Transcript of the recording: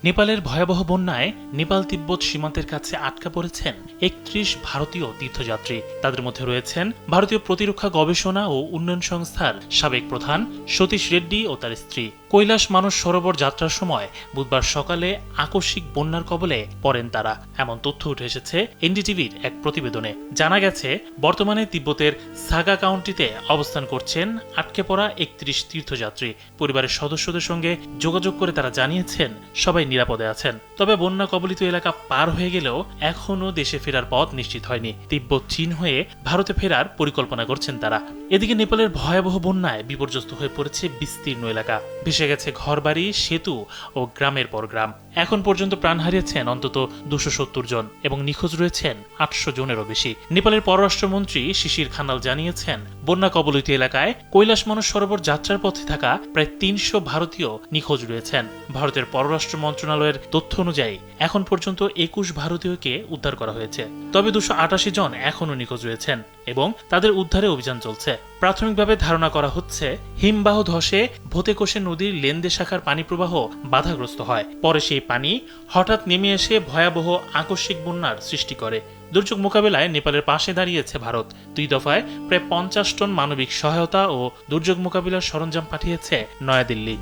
নেপালের ভয়াবহ বন্যায় নেপাল তিব্বত সীমান্তের কাছে আটকা পড়েছেন ৩১ ভারতীয় তীর্থযাত্রী। তাদের মধ্যে রয়েছেন ভারতীয় প্রতিরক্ষা গবেষণা ও উন্নয়ন সংস্থার সাবেক প্রধান সতীশ রেড্ডি ও তার স্ত্রী। কৈলাস মানস সরোবর যাত্রার সময় বুধবার সকালে আকস্মিক বন্যার কবলে পড়েন তারা, এমন তথ্য উঠে এসেছে এনডিটিভির এক প্রতিবেদনে। জানা গেছে, বর্তমানে তিব্বতের সাগা কাউন্টিতে অবস্থান করছেন আটকে পড়া ৩১ তীর্থযাত্রী। পরিবারের সদস্যদের সঙ্গে যোগাযোগ করে তারা জানিয়েছেন সবাই নিরাপদে আছেন। তবে বন্যা কবলিত এলাকা পার হয়ে গেলেও এখনও দেশে ফেরার পথ নিশ্চিত হয়নি। তিব্বত চীন হয়ে ভারতে ফেরার পরিকল্পনা করছেন তারা। এদিকে নেপালের ভয়াবহ বন্যায় বিপর্যস্ত হয়ে পড়েছে বিস্তীর্ণ এলাকা। ভেসে গেছে ঘরবাড়ি, সেতু ও গ্রামের পর গ্রাম। এখন পর্যন্ত প্রাণ হারিয়েছেন অন্তত ২৭০ জন এবং নিখোঁজ রয়েছেন ৮০০ জনেরও বেশি। নেপালের পররাষ্ট্রমন্ত্রী শিশির খানাল জানিয়েছেন, বন্যা কবলিত এলাকায় কৈলাস মানস সরোবর যাত্রার পথে থাকা প্রায় ৩০০ ভারতীয় নিখোঁজ রয়েছেন। ভারতের পররাষ্ট্র মন্ত্রণালয়ের তথ্য অনুযায়ী এখন পর্যন্ত ২১ ভারতীয়কে উদ্ধার করা হয়েছে। তবে ২৮৮ জন এখনও নিখোঁজ রয়েছেন এবং তাদের উদ্ধারে অভিযান চলছে। প্রাথমিকভাবে ধারণা করা হচ্ছে, হিমবাহ ধসে ভোতেকোষে নদীর লেন্দে শাখার পানি প্রবাহ বাধাগ্রস্ত হয়। পরে সেই পানি হঠাৎ নেমে এসে ভয়াবহ আকস্মিক বন্যার সৃষ্টি করে। দুর্যোগ মোকাবেলায় নেপালের পাশে দাঁড়িয়েছে ভারত। ২ দফায় প্রায় ৫০ টন মানবিক সহায়তা ও দুর্যোগ মোকাবিলার সরঞ্জাম পাঠিয়েছে নয়াদিল্লি।